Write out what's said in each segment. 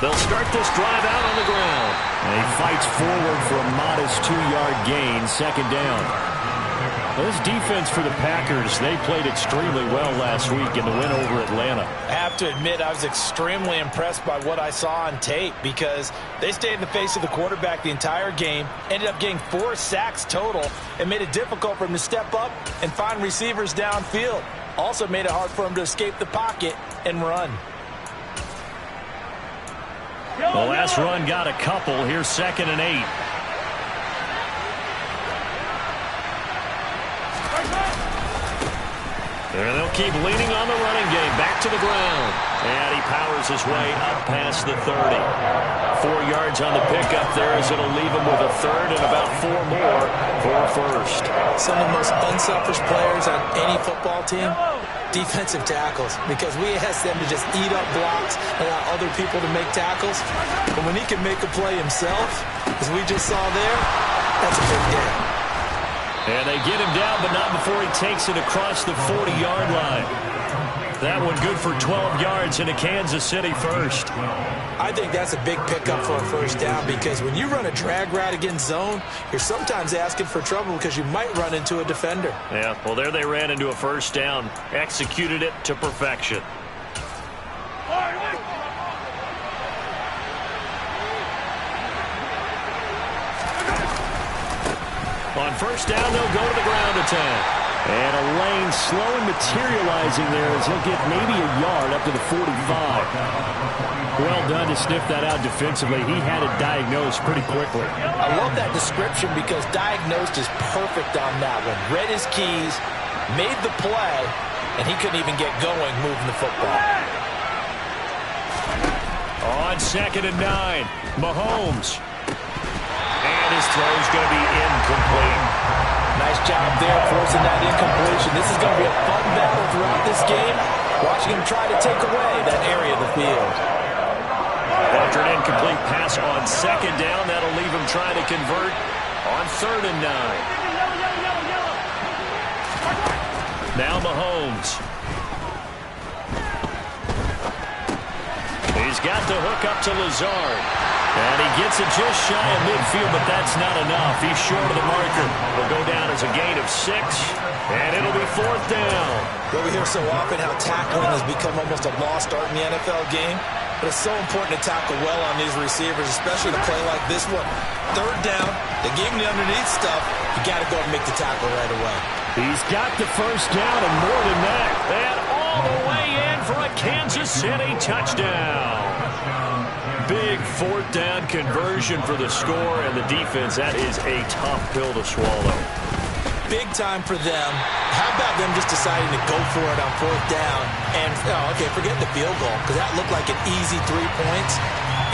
They'll start this drive out on the ground. And he fights forward for a modest 2-yard gain, second down. Well, this defense for the Packers, they played extremely well last week in the win over Atlanta. I have to admit, I was extremely impressed by what I saw on tape because they stayed in the face of the quarterback the entire game, ended up getting 4 sacks total, and made it difficult for him to step up and find receivers downfield. Also made it hard for him to escape the pocket and run. The last run got a couple. Here's 2nd and 8. And they'll keep leaning on the running game. Back to the ground. And he powers his way up past the 30. 4 yards on the pickup there as it'll leave him with a third and about 4 more for a first. Some of the most unselfish players on any football team, defensive tackles, because we ask them to just eat up blocks and allow other people to make tackles. But when he can make a play himself, as we just saw there, that's a big day. And they get him down, but not before he takes it across the 40-yard line. That one good for 12 yards and a Kansas City first. I think that's a big pickup for a first down because when you run a drag route against zone, you're sometimes asking for trouble because you might run into a defender. Yeah, well, there they ran into a first down. Executed it to perfection. On first down, they'll go to the ground attack. And a lane slowly materializing there as he'll get maybe a yard up to the 45. Well done to sniff that out defensively. He had it diagnosed pretty quickly. I love that description because diagnosed is perfect on that one. Read his keys, made the play, and he couldn't even get going moving the football. On 2nd and 9, Mahomes. And his throw's going to be incomplete. Nice job there forcing that incompletion. This is going to be a fun battle throughout this game. Watching him try to take away that area of the field. After an incomplete pass on 2nd down, that'll leave him trying to convert on 3rd and 9. Now Mahomes. He's got the hook up to Lazard. And he gets it just shy of midfield, but that's not enough. He's short of the marker. Will go down as a gain of 6, and it'll be 4th down. Well, we hear so often how tackling has become almost a lost art in the NFL game. But it's so important to tackle well on these receivers, especially in a play like this one. 3rd down, they gave him the underneath stuff. You got to go and make the tackle right away. He's got the first down and more than that. And all the way in for a Kansas City touchdown. Big 4th down conversion for the score, and the defense, that is a tough pill to swallow. Big time for them. How about them just deciding to go for it on 4th down? And, forget the field goal, because that looked like an easy 3 points.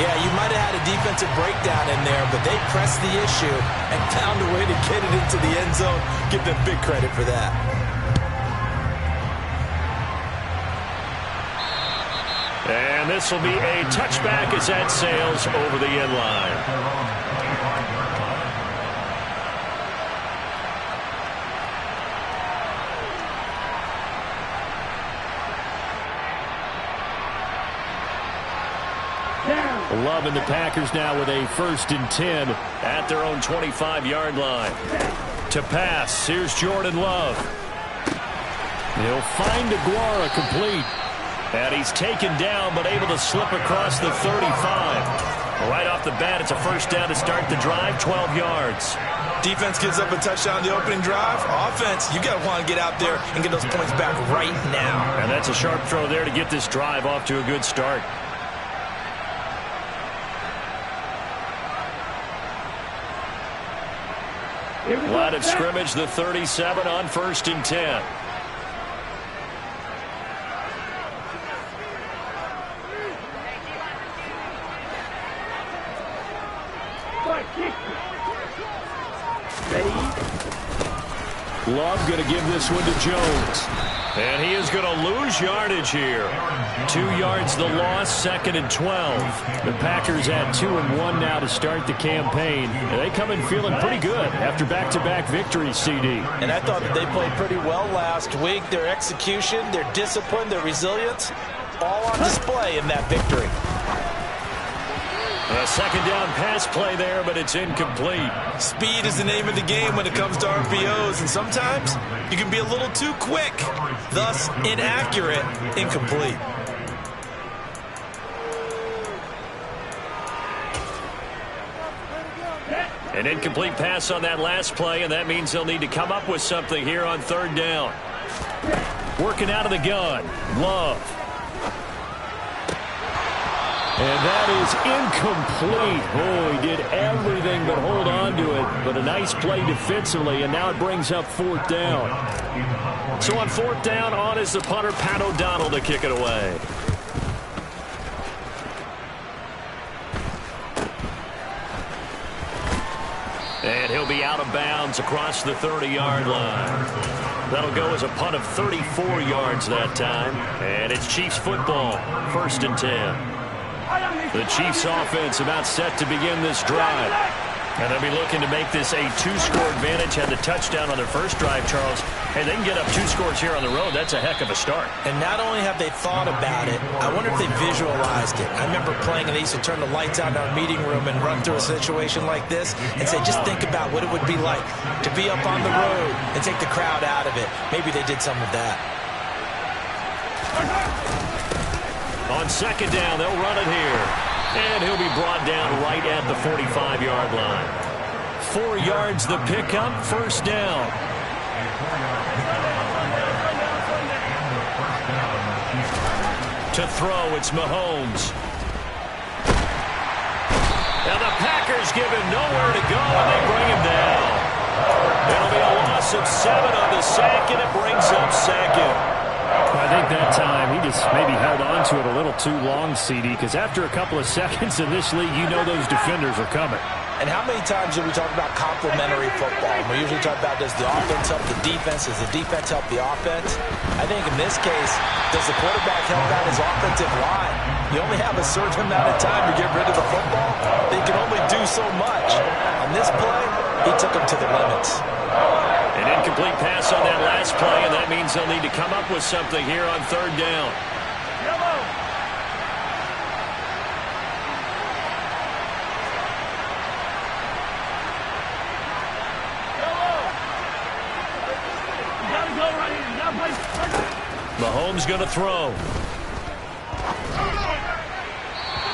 Yeah, you might have had a defensive breakdown in there, but they pressed the issue and found a way to get it into the end zone. Give them big credit for that. And this will be a touchback as that sails over the end line. Loving the Packers now with a 1st and 10 at their own 25-yard line. To pass, here's Jordan Love. He'll find Aguara complete. And he's taken down, but able to slip across the 35. Right off the bat, it's a first down to start the drive, 12 yards. Defense gives up a touchdown the opening drive. Offense, you got to want to get out there and get those points back right now. And that's a sharp throw there to get this drive off to a good start. Line of scrimmage, the 37 on 1st and 10. Love going to give this one to Jones. And he is going to lose yardage here. 2 yards the loss, 2nd and 12. The Packers at 2-1 now to start the campaign. And they come in feeling pretty good after back-to-back victories, CD. And I thought that they played pretty well last week. Their execution, their discipline, their resilience, all on display in that victory. A second down pass play there, but it's incomplete. Speed is the name of the game when it comes to RPOs, and sometimes you can be a little too quick, thus inaccurate, incomplete. An incomplete pass on that last play, and that means they'll need to come up with something here on third down. Working out of the gun, Love. And that is incomplete. Oh, he did everything but hold on to it. But a nice play defensively, and now it brings up fourth down. So on fourth down, on is the punter, Pat O'Donnell, to kick it away. And he'll be out of bounds across the 30-yard line. That'll go as a punt of 34 yards that time. And it's Chiefs football, 1st and 10. The Chiefs offense about set to begin this drive. And they'll be looking to make this a 2-score advantage. Had the touchdown on their first drive, Charles. Hey, they can get up 2 scores here on the road. That's a heck of a start. And not only have they thought about it, I wonder if they visualized it. I remember playing and they used to turn the lights out in our meeting room and run through a situation like this and say, just think about what it would be like to be up on the road and take the crowd out of it. Maybe they did some of that. On second down, they'll run it here. And he'll be brought down right at the 45-yard line. 4 yards the pickup, 1st down. To throw, it's Mahomes. Now the Packers give him nowhere to go, and they bring him down. It'll be a loss of 7 on the sack, and it brings up 2nd. I think that time he just maybe held on to it a little too long, CD, because after a couple of seconds in this league, you know those defenders are coming. And how many times do we talk about complementary football? We usually talk about, does the offense help the defense? Does the defense help the offense? I think in this case, does the quarterback help out his offensive line? You only have a certain amount of time to get rid of the football. They can only do so much. On this play, he took them to the limits. An incomplete pass on that last play, and that means they'll need to come up with something here on third down. Mahomes going to throw.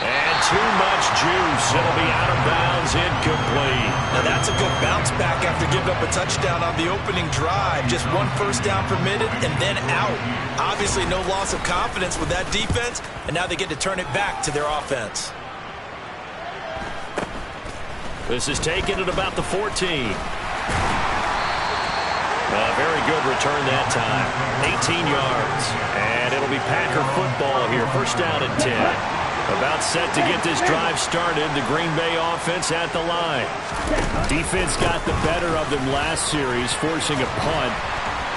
And too much juice. It'll be out of bounds, incomplete. Now that's a good bounce back after giving up a touchdown on the opening drive. Just 1 first down permitted and then out. Obviously no loss of confidence with that defense, and now they get to turn it back to their offense. This is taken at about the 14. A very good return that time. 18 yards. And it'll be Packer football here. First down and 10. About set to get this drive started. The Green Bay offense at the line. Defense got the better of them last series, forcing a punt.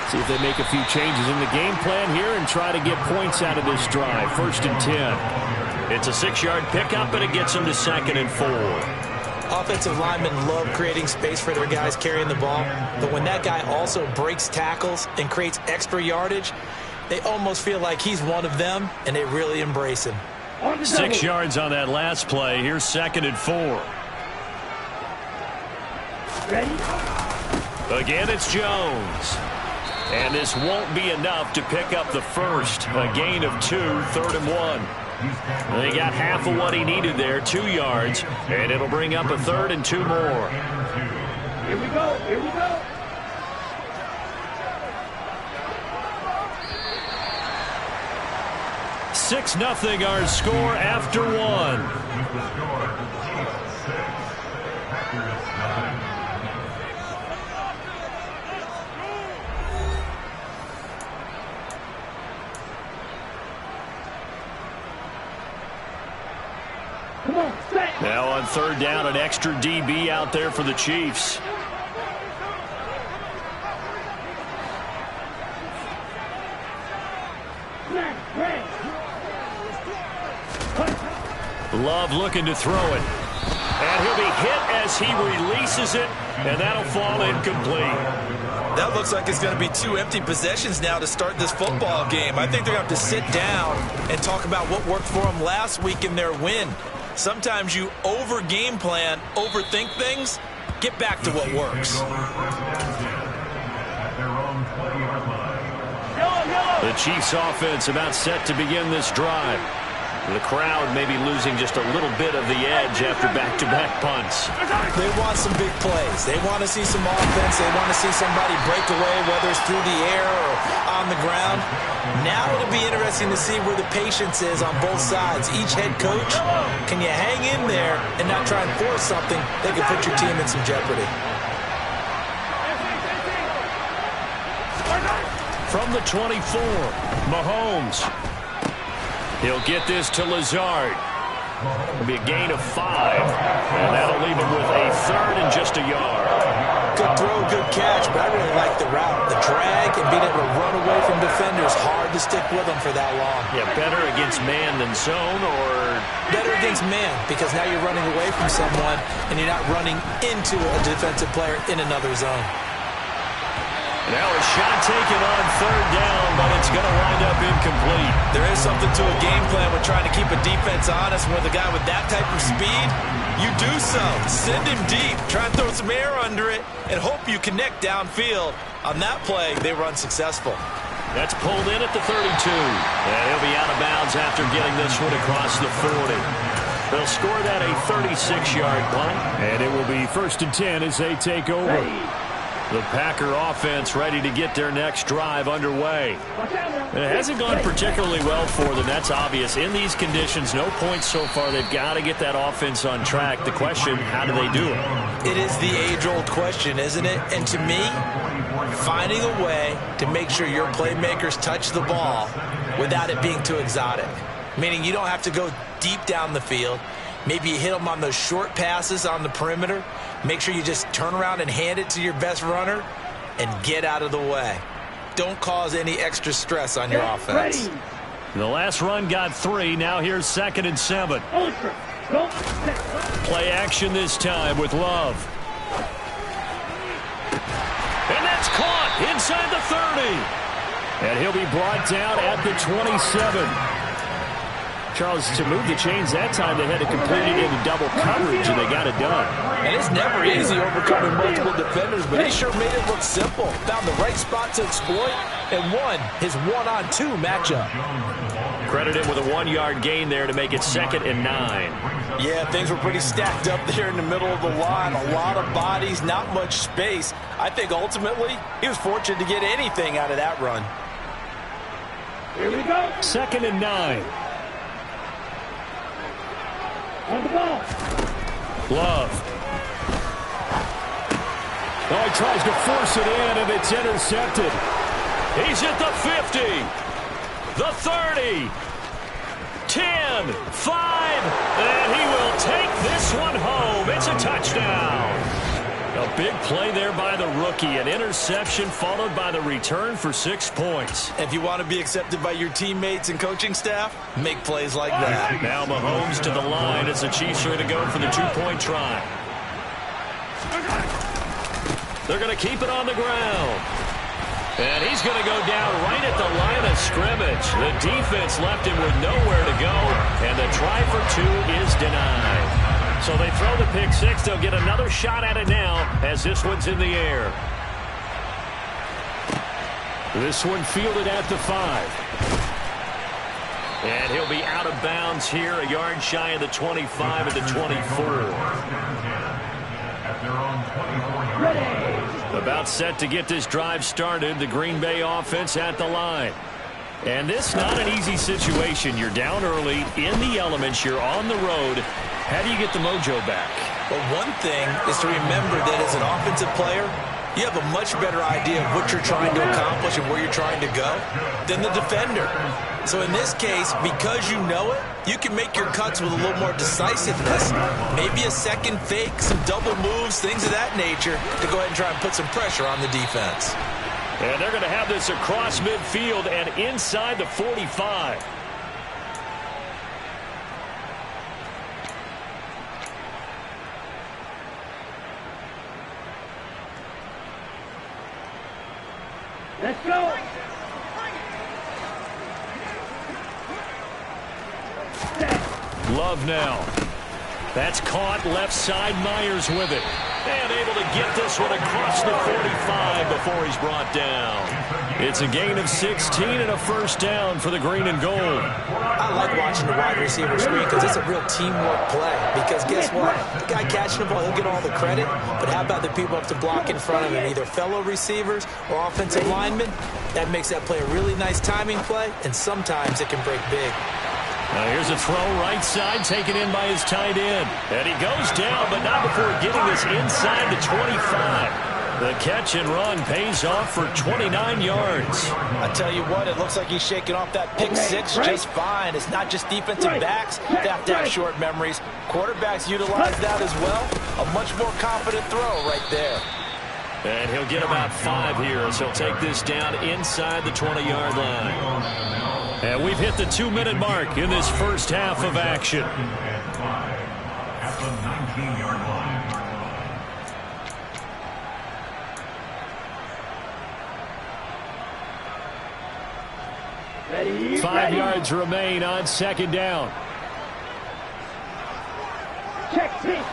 See if they make a few changes in the game plan here and try to get points out of this drive. First and 10. It's a 6-yard pickup, and it gets them to 2nd and 4. Offensive linemen love creating space for their guys carrying the ball, but when that guy also breaks tackles and creates extra yardage, they almost feel like he's one of them, and they really embrace him. 6 yards on that last play. Here's 2nd and 4. Ready? Again, it's Jones. And this won't be enough to pick up the first. A gain of 2, 3rd and 1. They got half of what he needed there, 2 yards, and it'll bring up a 3rd and 2 more. Here we go, here we go. Six 0 our score after 1. Now on third down, an extra DB out there for the Chiefs. Love looking to throw it. And he'll be hit as he releases it, and that'll fall incomplete. That looks like it's going to be 2 empty possessions now to start this football game. I think they're going to have to sit down and talk about what worked for them last week in their win. Sometimes you over-game plan, overthink things. Get back to what works. The Chiefs offense about set to begin this drive. The crowd may be losing just a little bit of the edge after back-to-back punts. They want some big plays. They want to see some offense. They want to see somebody break away, whether it's through the air or on the ground. Now it'll be interesting to see where the patience is on both sides. Each head coach, can you hang in there and not try and force something that can put your team in some jeopardy? From the 24, Mahomes. He'll get this to Lazard. It'll be a gain of 5. And that'll leave him with a third and just a yard. Good throw, good catch, but I really like the route. The drag and being able to run away from defenders, hard to stick with them for that long. Yeah, better against man than zone, or better against man, because now you're running away from someone and you're not running into a defensive player in another zone. Now a shot taken on third down, but it's going to wind up incomplete. There is something to a game plan with trying to keep a defense honest. With a guy with that type of speed, you do so. Send him deep. Try and throw some air under it and hope you connect downfield. On that play, they were unsuccessful. That's pulled in at the 32. And he'll be out of bounds after getting this one across the 40. They'll score that a 36-yard punt, and it will be 1st and 10 as they take over. The Packer offense ready to get their next drive underway. It hasn't gone particularly well for them. That's obvious. In these conditions, no points so far. They've got to get that offense on track. The question, how do they do it? It is the age-old question, isn't it? And to me, finding a way to make sure your playmakers touch the ball without it being too exotic. Meaning you don't have to go deep down the field. Maybe you hit them on those short passes on the perimeter. Make sure you just turn around and hand it to your best runner and get out of the way. Don't cause any extra stress on your offense. The last run got 3. Now here's 2nd and 7. Play action this time with Love. And that's caught inside the 30. And he'll be brought down at the 27. Charles, to move the chains that time, they had to complete it into double coverage, and they got it done. And it's never easy overcoming multiple defenders, but he sure made it look simple. Found the right spot to exploit and won his one-on-2 matchup. Credit him with a 1-yard gain there to make it 2nd and 9. Yeah, things were pretty stacked up there in the middle of the line. A lot of bodies, not much space. I think ultimately he was fortunate to get anything out of that run. Here we go. 2nd and 9. On the ball. Love. Oh, he tries to force it in, and it's intercepted. He's at the 50, the 30, 10, 5, and he will take this one home. It's a touchdown. A big play there by the rookie. An interception followed by the return for 6 points. If you want to be accepted by your teammates and coaching staff, make plays like that. Now Mahomes to the line as the Chiefs are going to go for the 2-point try. They're going to keep it on the ground. And he's going to go down right at the line of scrimmage. The defense left him with nowhere to go, and the try for 2 is denied. So they throw the pick 6. They'll get another shot at it now as this one's in the air. This one fielded at the 5. And he'll be out of bounds here, a yard shy of the 25 at the 24. About set to get this drive started. The Green Bay offense at the line. And this not an easy situation. You're down early, in the elements, you're on the road. How do you get the mojo back? Well, one thing is to remember that as an offensive player, you have a much better idea of what you're trying to accomplish and where you're trying to go than the defender. So in this case, because you know it, you can make your cuts with a little more decisiveness. Maybe a second fake, some double moves, things of that nature to go ahead and try and put some pressure on the defense. And they're going to have this across midfield and inside the 45. Let's go. Love now. That's caught left side. Myers with it. And able to get this one across the 45 before he's brought down. It's a gain of 16 and a first down for the green and gold. I like watching the wide receiver screen because it's a real teamwork play. Because guess what? The guy catching the ball, he'll get all the credit. But how about the people up to block in front of him, either fellow receivers or offensive linemen? That makes that play a really nice timing play, and sometimes it can break big. Now here's a throw right side, taken in by his tight end. And he goes down, but not before getting this inside the 25. The catch and run pays off for 29 yards. I tell you what, it looks like he's shaking off that pick six just fine. It's not just defensive backs that have to have short memories. Quarterbacks utilize that as well. A much more confident throw right there. And he'll get about 5 here as he'll take this down inside the 20-yard line. And we've hit the 2-minute mark in this first half of action. At the 19-yard line. 5 yards remain on second down. Check this.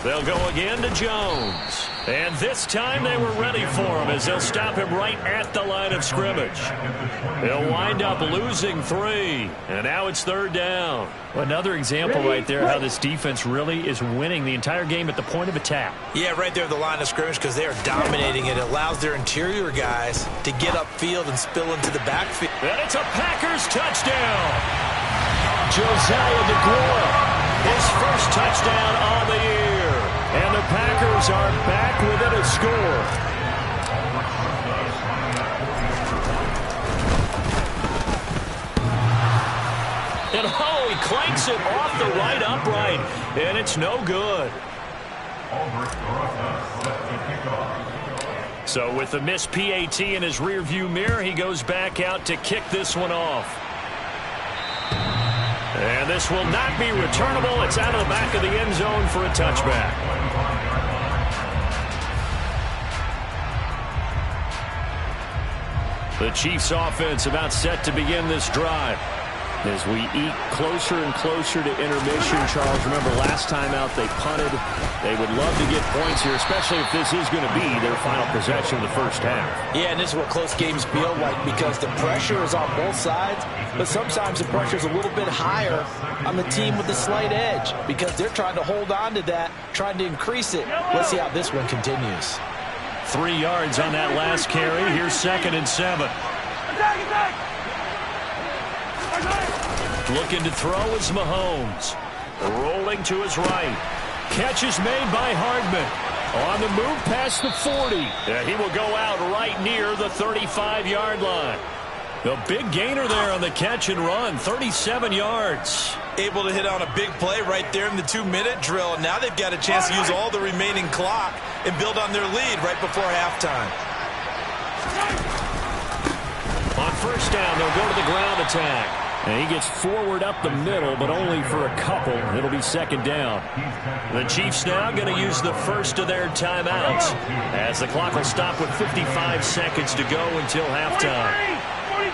They'll go again to Jones. And this time they were ready for him as they'll stop him right at the line of scrimmage. They'll wind up losing 3. And now it's third down. Another example right there how this defense really is winning the entire game at the point of attack. Yeah, right there at the line of scrimmage because they are dominating it. It allows their interior guys to get upfield and spill into the backfield. And it's a Packers touchdown. Josiah DeGuara, his first touchdown on the year. And the Packers are back within a score. And oh, he clanks it off the right upright. And it's no good. So with the missed PAT in his rearview mirror, he goes back out to kick this one off. And this will not be returnable. It's out of the back of the end zone for a touchback. The Chiefs offense about set to begin this drive. As we eat closer and closer to intermission, Charles, remember last time out they punted. They would love to get points here, especially if this is going to be their final possession of the first half. Yeah, and this is what close games feel like because the pressure is on both sides, but sometimes the pressure is a little bit higher on the team with the slight edge because they're trying to hold on to that, trying to increase it. Let's see how this one continues. 3 yards on that last carry. Here's 2nd and 7. Looking to throw is Mahomes. Rolling to his right. Catch is made by Hardman. On the move past the 40. Yeah, he will go out right near the 35-yard line. The big gainer there on the catch and run, 37 yards. Able to hit on a big play right there in the 2-minute drill. Now they've got a chance to use all the remaining clock and build on their lead right before halftime. On first down, they'll go to the ground attack. And he gets forward up the middle, but only for a couple. It'll be 2nd down. The Chiefs now going to use the first of their timeouts as the clock will stop with 55 seconds to go until halftime. 43.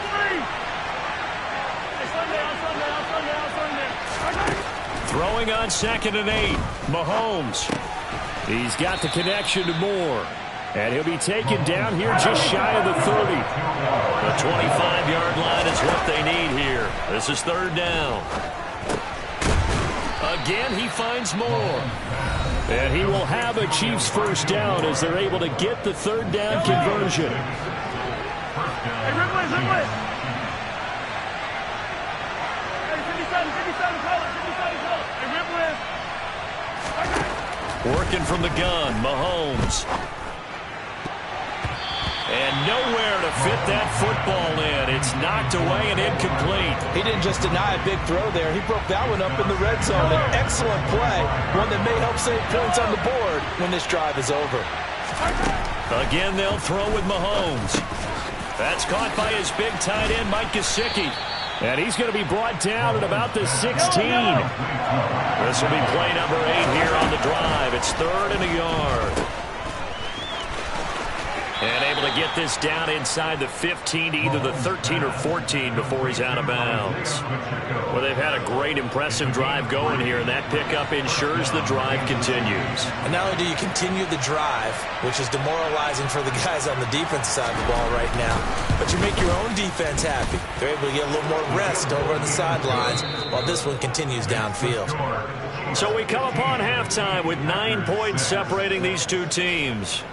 Throwing on 2nd and 8. Mahomes. He's got the connection to Moore. And he'll be taken down here just shy of the 30. The 25-yard line is what they need here. This is 3rd down. Again, he finds Moore. And he will have a Chiefs first down as they're able to get the 3rd down conversion. Hey, Ripley. Hey, 57, call it. Hey, Ripley. Working from the gun, Mahomes. And nowhere to fit that football in. It's knocked away and incomplete. He didn't just deny a big throw there. He broke that one up in the red zone. An excellent play, one that may help save points on the board when this drive is over. Again, they'll throw with Mahomes. That's caught by his big tight end, Mike Gesicki. And he's going to be brought down at about the 16. This will be play number 8 here on the drive. It's 3rd and a yard. And able to get this down inside the 15, either the 13 or 14 before he's out of bounds. Well, they've had a great, impressive drive going here, and that pickup ensures the drive continues. And not only do you continue the drive, which is demoralizing for the guys on the defensive side of the ball right now, but you make your own defense happy. They're able to get a little more rest over on the sidelines while this one continues downfield. So we come upon halftime with 9 points separating these two teams.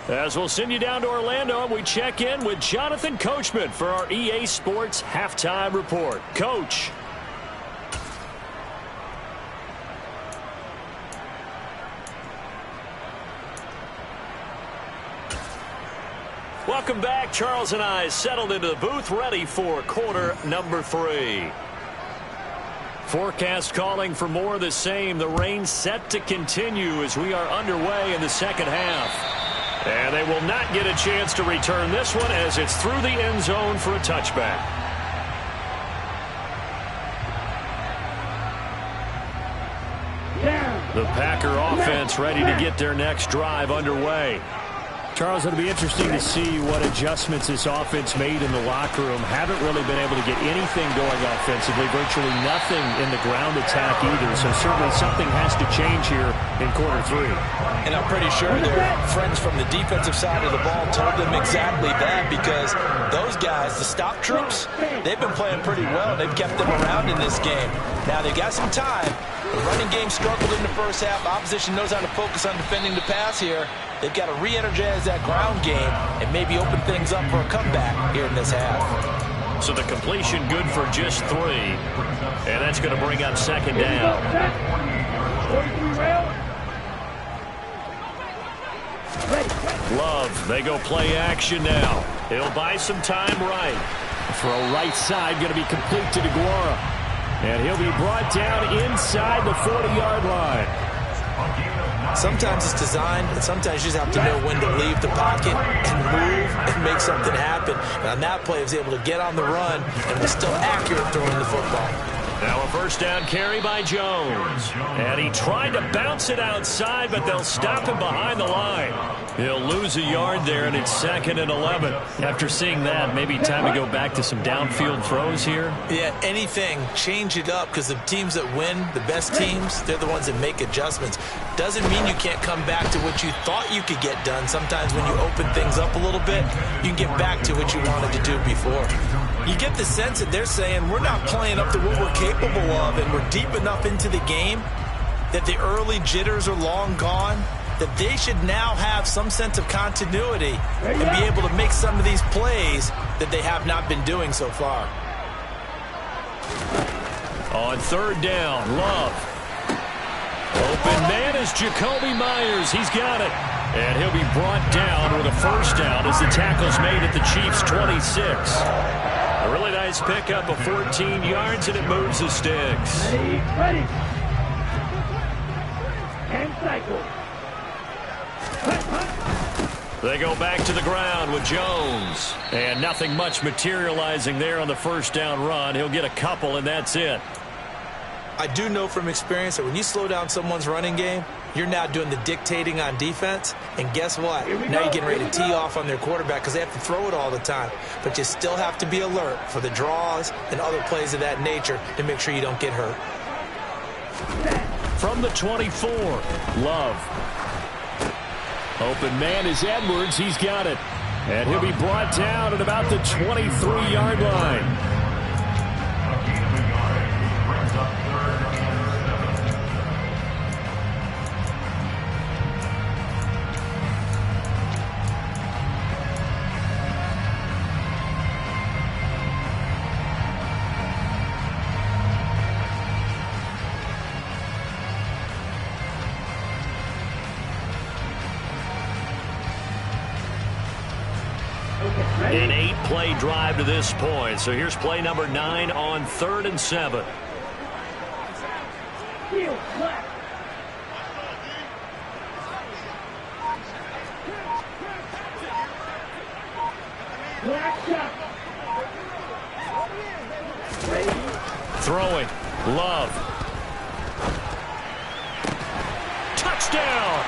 As we'll send you down to Orlando, and we check in with Jonathan Coachman for our EA Sports Halftime Report. Coach. Welcome back. Charles and I settled into the booth, ready for quarter number 3. Forecast calling for more of the same. The rain set to continue as we are underway in the second half. And they will not get a chance to return this one as it's through the end zone for a touchback. The Packer offense ready to get their next drive underway. Charles, it'll be interesting to see what adjustments this offense made in the locker room. Haven't really been able to get anything going offensively, virtually nothing in the ground attack either. So certainly something has to change here in quarter 3. And I'm pretty sure their friends from the defensive side of the ball told them exactly that, because those guys, the stock troops, they've been playing pretty well. They've kept them around in this game. Now they've got some time. The running game struggled in the first half. Opposition knows how to focus on defending the pass here. They've got to re-energize that ground game and maybe open things up for a comeback here in this half. So the completion good for just 3. And that's going to bring up second down. Love, they go play action now. He'll buy some time right. Throw right side, going to be complete to DeGuara. And he'll be brought down inside the 40-yard line. Sometimes it's designed, and sometimes you just have to know when to leave the pocket and move and make something happen. And on that play, he was able to get on the run and was still accurate throwing the football. Now a first down carry by Jones. And he tried to bounce it outside, but they'll stop him behind the line. He'll lose a yard there, and it's 2nd and 11. After seeing that, maybe time to go back to some downfield throws here. Yeah, anything. Change it up, because the teams that win, the best teams, they're the ones that make adjustments. Doesn't mean you can't come back to what you thought you could get done. Sometimes when you open things up a little bit, you can get back to what you wanted to do before. You get the sense that they're saying we're not playing up to what we're capable of, and we're deep enough into the game that the early jitters are long gone, that they should now have some sense of continuity and be able to make some of these plays that they have not been doing so far. On third down, Love. Open man is Jacoby Myers. He's got it. And he'll be brought down with a first down as the tackle's made at the Chiefs' 26. A really nice pickup of 14 yards, and it moves the sticks. Ready. And cycle. They go back to the ground with Jones. And nothing much materializing there on the first down run. He'll get a couple, and that's it. I do know from experience that when you slow down someone's running game, you're now doing the dictating on defense. And guess what? Now you're getting ready to tee off on their quarterback because they have to throw it all the time. But you still have to be alert for the draws and other plays of that nature to make sure you don't get hurt. From the 24, Love. Open man is Edwards. He's got it. And he'll be brought down at about the 23-yard line. An 8-play drive to this point. So here's play number 9 on 3rd and 7. Throwing. Love. Touchdown.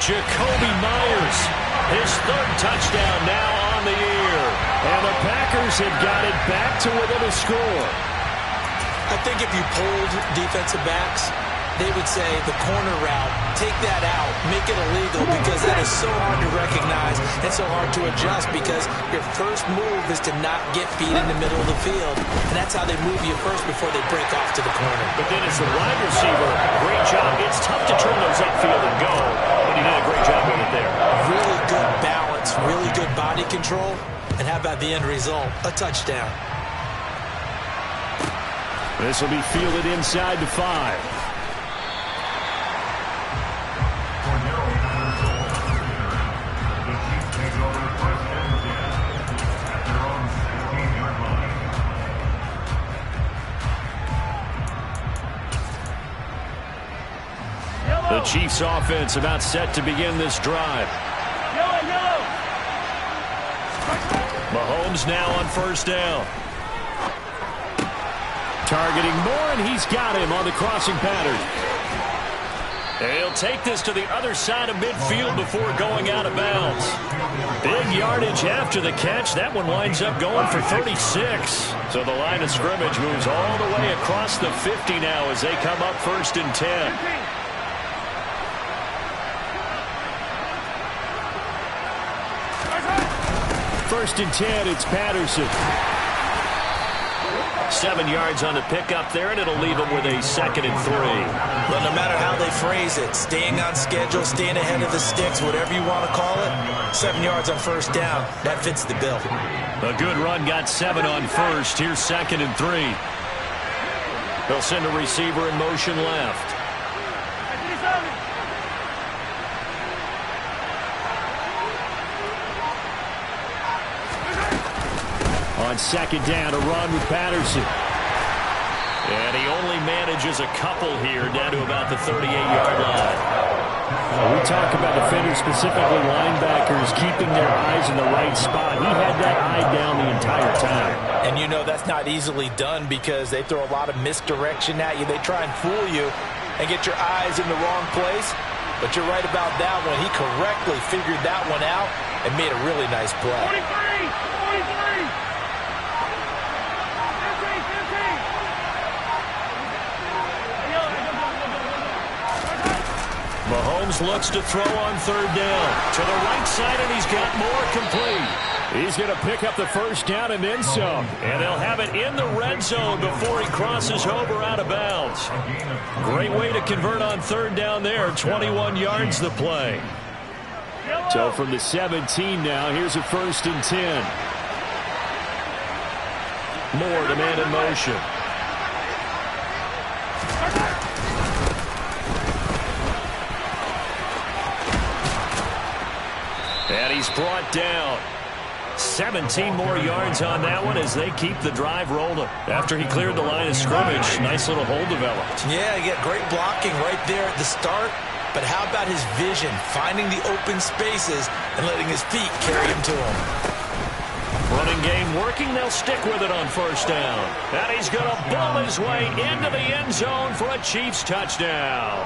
Jacoby Myers. His third touchdown now on the year. And the Packers have got it back to within a score. I think if you polled defensive backs, they would say the corner route, take that out, make it illegal, because that is so hard to recognize and so hard to adjust, because your first move is to not get beat in the middle of the field, and that's how they move you first before they break off to the corner. But then as the wide receiver, great job. It's tough to turn those upfield and go, but he did a great job with it there. Really good balance, really good body control, and how about the end result? A touchdown. This will be fielded inside the 5. The Chiefs offense about set to begin this drive. Yellow. Mahomes now on first down. Targeting Moore, and he's got him on the crossing pattern. He'll take this to the other side of midfield before going out of bounds. Big yardage after the catch. That one winds up going for 36. So the line of scrimmage moves all the way across the 50 now as they come up 1st and 10. First and 10, it's Patterson. 7 yards on the pickup there, and it'll leave them with a 2nd and 3. But no matter how they phrase it, staying on schedule, staying ahead of the sticks, whatever you want to call it, 7 yards on first down, that fits the bill. A good run, got 7 on first. Here's 2nd and 3. They'll send a receiver in motion left. On 2nd down, a run with Patterson. And he only manages a couple here down to about the 38-yard line. We talk about defenders, specifically linebackers, keeping their eyes in the right spot. He had that eye down the entire time. And you know that's not easily done because they throw a lot of misdirection at you. They try and fool you and get your eyes in the wrong place. But you're right about that one. He correctly figured that one out and made a really nice play. 43! Mahomes looks to throw on 3rd down. To the right side, and he's got Moore complete. He's going to pick up the first down and then some. And they'll have it in the red zone before he crosses over out of bounds. Great way to convert on 3rd down there. 21 yards the play. So from the 17 now, here's a 1st and 10. Moore, the man in motion. And he's brought down. 17 more yards on that one as they keep the drive rolling. After he cleared the line of scrimmage, nice little hole developed. Yeah, he got great blocking right there at the start. But how about his vision, finding the open spaces and letting his feet carry him to him? Running game working. They'll stick with it on 1st down. And he's going to ball his way into the end zone for a Chiefs touchdown.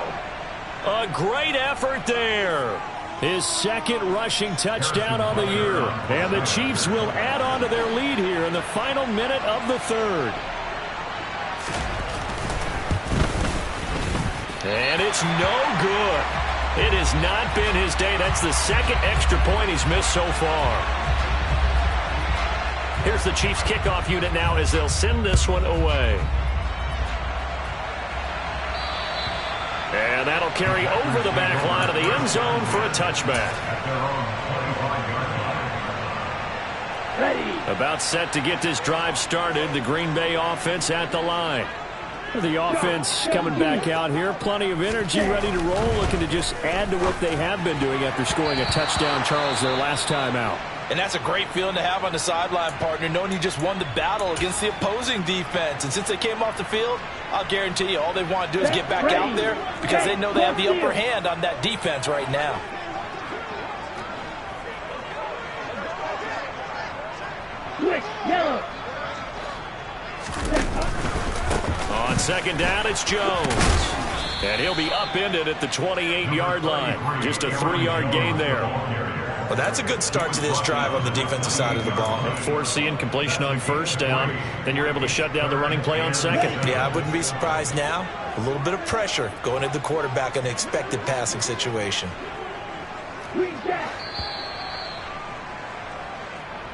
A great effort there. His 2nd rushing touchdown on the year. And the Chiefs will add on to their lead here in the final minute of the 3rd. And it's no good. It has not been his day. That's the 2nd extra point he's missed so far. Here's the Chiefs kickoff unit now as they'll send this one away. And that'll carry over the back line of the end zone for a touchback. Ready. About set to get this drive started. The Green Bay offense at the line. The offense coming back out here. Plenty of energy, ready to roll, looking to just add to what they have been doing after scoring a touchdown, Charles, their last time out. And that's a great feeling to have on the sideline, partner, knowing you just won the battle against the opposing defense. And since they came off the field, I'll guarantee you all they want to do is get back out there because they know they have the upper hand on that defense right now. Switch, yellow. On 2nd down, it's Jones. And he'll be upended at the 28-yard line. Just a 3-yard gain there. Well, that's a good start to this drive on the defensive side of the ball. Force the incompletion on first down. Then you're able to shut down the running play on second. Yeah, I wouldn't be surprised now. A little bit of pressure going at the quarterback in an expected passing situation.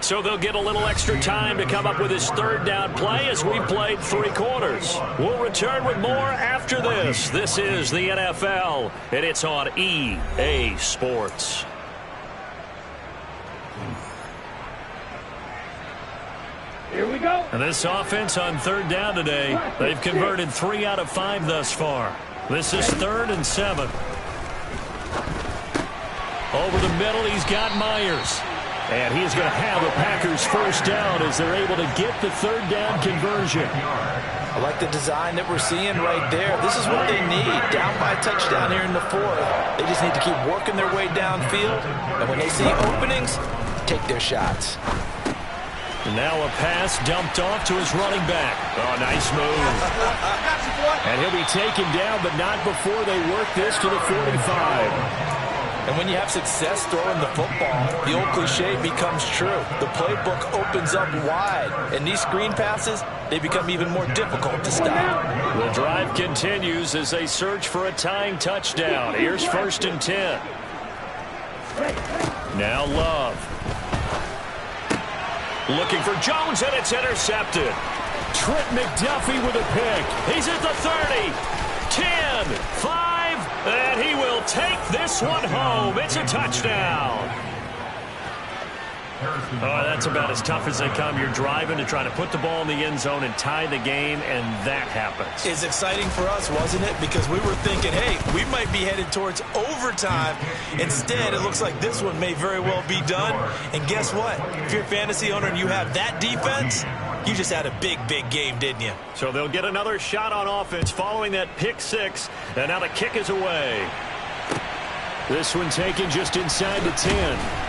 So they'll get a little extra time to come up with his third down play as we've played 3 quarters. We'll return with more after this. This is the NFL, and it's on EA Sports. Here we go. And this offense on third down today, they've converted 3 out of 5 thus far. This is 3rd and 7. Over the middle, he's got Myers. And he's going to have the Packers first down as they're able to get the third down conversion. I like the design that we're seeing right there. This is what they need. Down by a touchdown here in the 4th. They just need to keep working their way downfield. And when they see openings, take their shots. And now a pass dumped off to his running back. Oh, nice move. And he'll be taken down, but not before they work this to the 45. And when you have success throwing the football, the old cliche becomes true. The playbook opens up wide. And these screen passes, they become even more difficult to stop. The drive continues as they search for a tying touchdown. Here's 1st and 10. Now Love. Looking for Jones, and it's intercepted. Trent McDuffie with a pick. He's at the 30. 10, 5, and he will take this one home. It's a touchdown. Oh, that's about as tough as they come. You're driving to try to put the ball in the end zone and tie the game, and that happens. It's exciting for us, wasn't it? Because we were thinking, hey, we might be headed towards overtime. Instead, it looks like this one may very well be done. And guess what? If you're a fantasy owner and you have that defense, you just had a big, big game, didn't you? So they'll get another shot on offense following that pick 6, and now the kick is away. This one taken just inside the 10.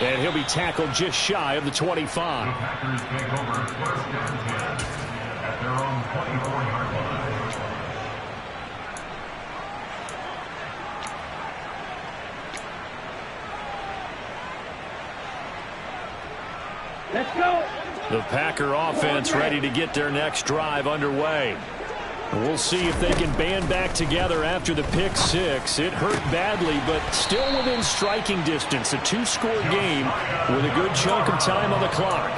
And he'll be tackled just shy of the 25. The Packers take over 1st and 10 at their own 24-yard line. Let's go. The Packer offense ready to get their next drive underway. We'll see if they can band back together after the pick 6. It hurt badly, but still within striking distance. A 2-score game with a good chunk of time on the clock.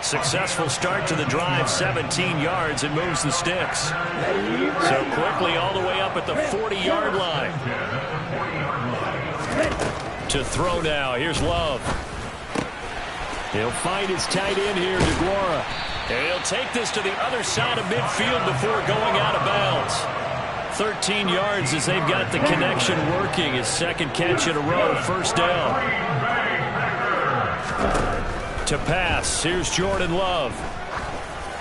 Successful start to the drive, 17 yards, and moves the sticks. So quickly all the way up at the 40-yard line. To throw now, here's Love. He'll find his tight end here, DeGuara. And he'll take this to the other side of midfield before going out of bounds. 13 yards as they've got the connection working. His 2nd catch in a row, 1st down. To pass, here's Jordan Love.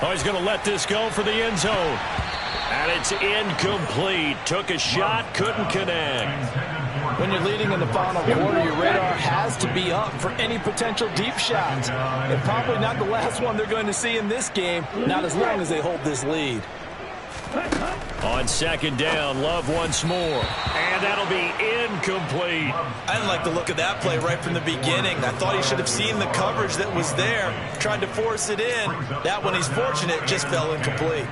Oh, he's going to let this go for the end zone. And it's incomplete. Took a shot, couldn't connect. When you're leading in the final quarter, your radar has to be up for any potential deep shots. And probably not the last one they're going to see in this game, not as long as they hold this lead. On 2nd down, Love once more. And that'll be incomplete. I didn't like the look of that play right from the beginning. I thought he should have seen the coverage that was there, tried to force it in. That one, he's fortunate, just fell incomplete.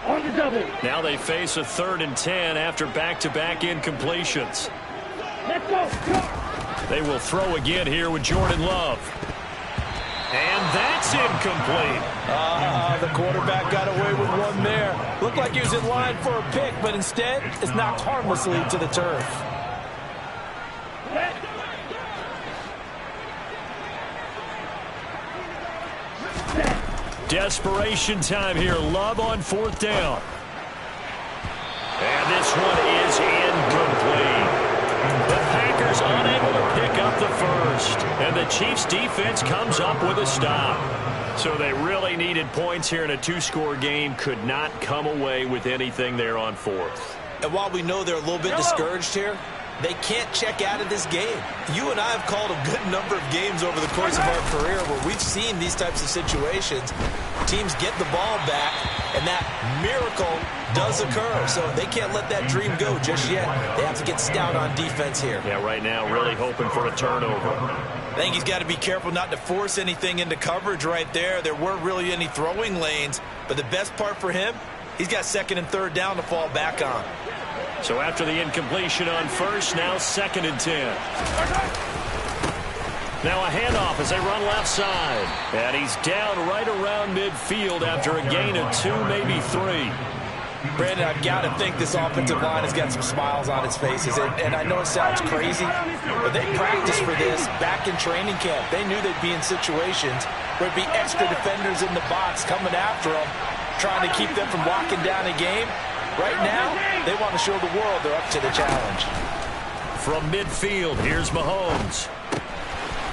On the double. Now they face a 3rd and 10 after back-to-back incompletions. Let's go. They will throw again here with Jordan Love. And that's incomplete. The quarterback got away with one there. Looked like he was in line for a pick, but instead it's knocked harmlessly to the turf. Desperation time here. Love on 4th down. And this one is incomplete. The Packers unable to pick up the 1st. And the Chiefs defense comes up with a stop. So they really needed points here in a 2-score game. Could not come away with anything there on 4th. And while we know they're a little bit discouraged here, they can't check out of this game. You and I have called a good number of games over the course of our career where we've seen these types of situations. Teams get the ball back, and that miracle does occur. So they can't let that dream go just yet. They have to get stout on defense here. Yeah, right now really hoping for a turnover. I think he's got to be careful not to force anything into coverage right there. There weren't really any throwing lanes, but the best part for him, he's got second and third down to fall back on. So after the incompletion on first, now 2nd and 10. Now a handoff as they run left side. And he's down right around midfield after a gain of 2, maybe 3. Brandon, I've got to think this offensive line has got some smiles on its faces. And I know it sounds crazy, but they practiced for this back in training camp. They knew they'd be in situations where there'd be extra defenders in the box coming after them, trying to keep them from locking down a game. Right now, they want to show the world they're up to the challenge. From midfield, here's Mahomes.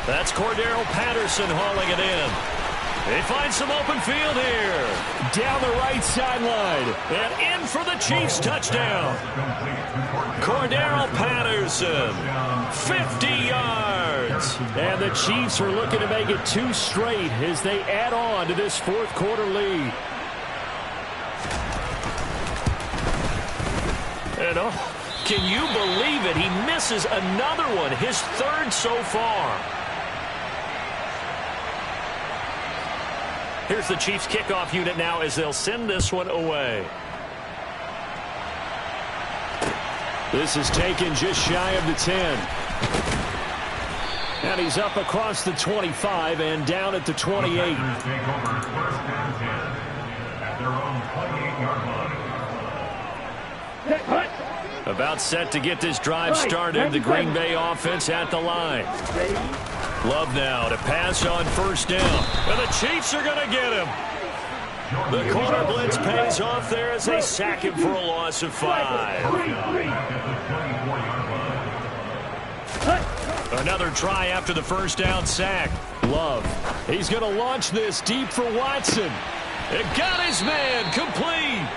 That's Cordero Patterson hauling it in. They find some open field here. Down the right sideline. And in for the Chiefs touchdown. Cordero Patterson, 50 yards. And the Chiefs are looking to make it 2 straight as they add on to this 4th quarter lead. And can you believe it? He misses another one, his 3rd so far. Here's the Chiefs kickoff unit now as they'll send this one away. This is taken just shy of the 10. And he's up across the 25 and down at the 28. Take over 1st and 10 at their own 28-yard line. About set to get this drive started. The Green Bay offense at the line. Love now to pass on 1st down. And the Chiefs are going to get him. The corner blitz pays off there as they sack him for a loss of 5. Another try after the 1st down sack. Love. He's going to launch this deep for Watson. It got his man complete.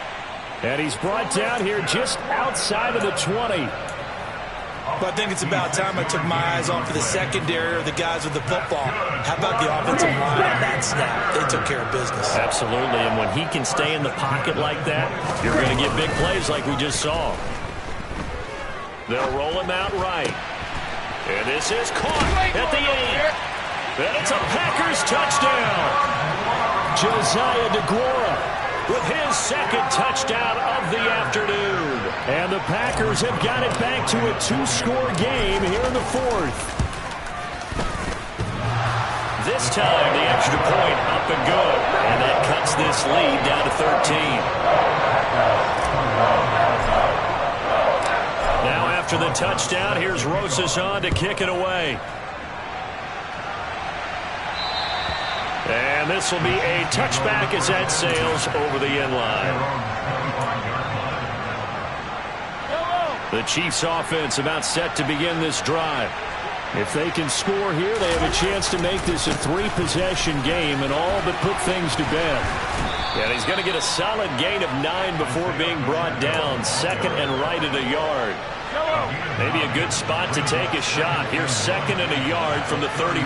And he's brought down here just outside of the 20. But I think it's about time I took my eyes off of the secondary or the guys with the football. How about the offensive line on that snap? They took care of business. Absolutely, and when he can stay in the pocket like that, you're going to get big plays like we just saw. They'll roll him out right. And this is caught at the 8. And it's a Packers touchdown. Josiah DeGuara with his 2nd touchdown of the afternoon. And the Packers have got it back to a 2-score game here in the 4th. This time, the extra point up and good. And that cuts this lead down to 13. Now after the touchdown, here's Rosas on to kick it away. And this will be a touchback as that sails over the end line. The Chiefs offense about set to begin this drive. If they can score here, they have a chance to make this a 3-possession game and all but put things to bed. Yeah, he's going to get a solid gain of 9 before being brought down. 2nd and right at a yard. Maybe a good spot to take a shot. Here's 2nd and a yard from the 34.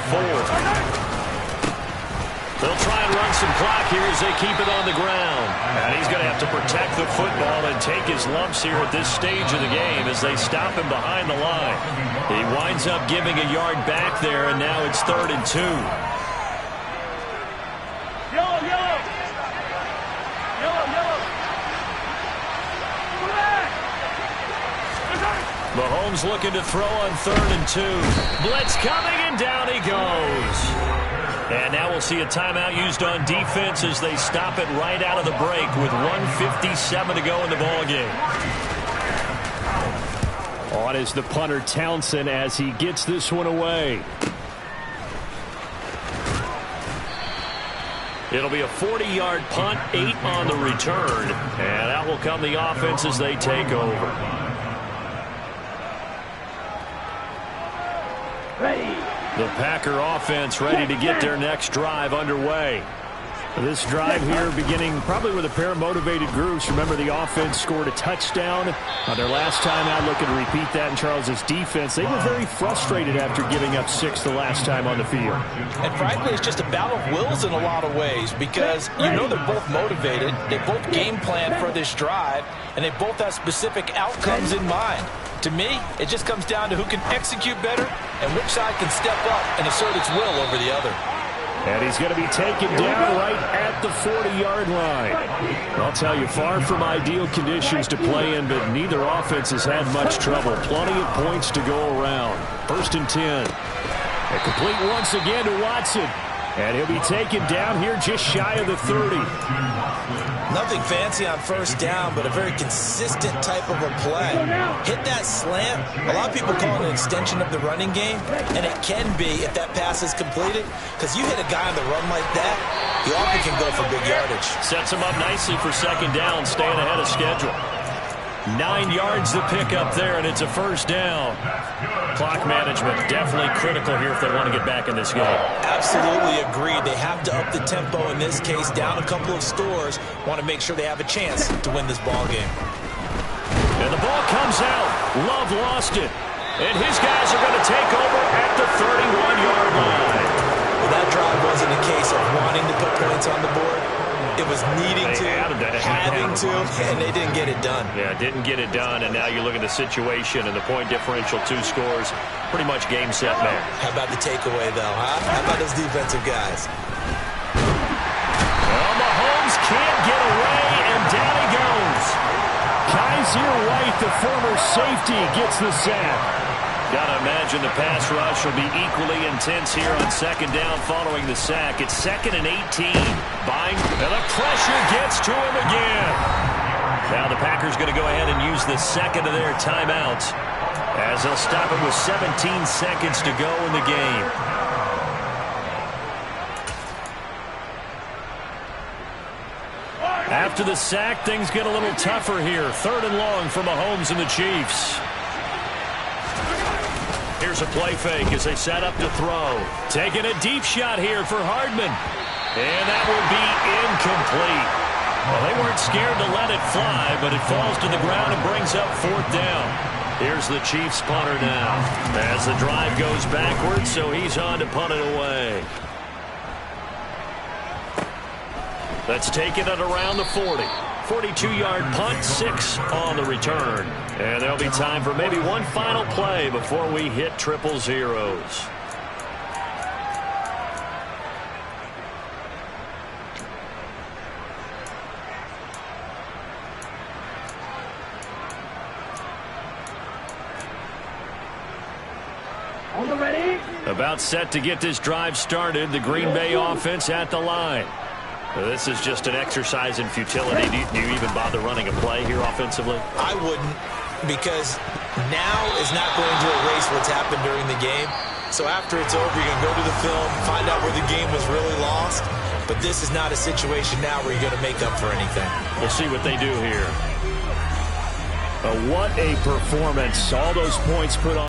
They'll try and run some clock here as they keep it on the ground. And he's going to have to protect the football and take his lumps here at this stage of the game as they stop him behind the line. He winds up giving a yard back there, and now it's 3rd and 2. Yellow, yellow. Yellow, yellow. Mahomes looking to throw on 3rd and 2. Blitz coming, and down he goes. And now we'll see a timeout used on defense as they stop it right out of the break with 1:57 to go in the ballgame. On is the punter Townsend as he gets this one away. It'll be a 40-yard punt, 8 on the return. And out will come the offense as they take over. Ready. The Packer offense ready to get their next drive underway. This drive here beginning probably with a pair of motivated groups. Remember, the offense scored a touchdown on their last time out. Looking to repeat that in Charles' defense. They were very frustrated after giving up 6 the last time on the field. And frankly, it's just a battle of wills in a lot of ways because you know they're both motivated. They both game plan for this drive, and they both have specific outcomes in mind. To me, it just comes down to who can execute better and which side can step up and assert its will over the other. And he's going to be taken down right at the 40-yard line. I'll tell you, far from ideal conditions to play in, but neither offense has had much trouble. Plenty of points to go around. 1st and 10. And complete once again to Watson. And he'll be taken down here just shy of the 30. Nothing fancy on 1st down, but a very consistent type of a play. Hit that slant. A lot of people call it an extension of the running game, and it can be if that pass is completed, because you hit a guy on the run like that, he often can go for big yardage. Sets him up nicely for 2nd down, staying ahead of schedule. 9 yards to pick up there, and it's a 1st down. Clock management definitely critical here if they want to get back in this game. Absolutely agreed. They have to up the tempo in this case, down a couple of scores. Want to make sure they have a chance to win this ball game. And the ball comes out. Love lost it. And his guys are going to take over at the 31-yard line. Well, that drive wasn't a case of wanting to put points on the board. It was needing to, having to, and they didn't get it done. Yeah, didn't get it done, and now you look at the situation and the point differential, 2 scores, pretty much game, set, man. How about the takeaway, though, huh? How about those defensive guys? Well, Mahomes can't get away, and down he goes. Kaiser White, the former safety, gets the sack. Got to imagine the pass rush will be equally intense here on 2nd down following the sack. It's 2nd and 18. Buying, and the pressure gets to him again. Now the Packers going to go ahead and use the 2nd of their timeouts as they'll stop it with 17 seconds to go in the game. After the sack, things get a little tougher here. 3rd and long for Mahomes and the Chiefs. Here's a play fake as they set up to throw. Taking a deep shot here for Hardman. And that will be incomplete. Well, they weren't scared to let it fly, but it falls to the ground and brings up 4th down. Here's the Chiefs punter now as the drive goes backwards, so he's on to punt it away. That's taken at around the 40. 42-yard punt, 6 on the return. And there'll be time for maybe one final play before we hit 000. About set to get this drive started. The Green Bay offense at the line. This is just an exercise in futility. Do you even bother running a play here offensively? I wouldn't, because now is not going to erase what's happened during the game. So after it's over, you're going to go to the film, find out where the game was really lost. But this is not a situation now where you're going to make up for anything. We'll see what they do here. What a performance. All those points put on.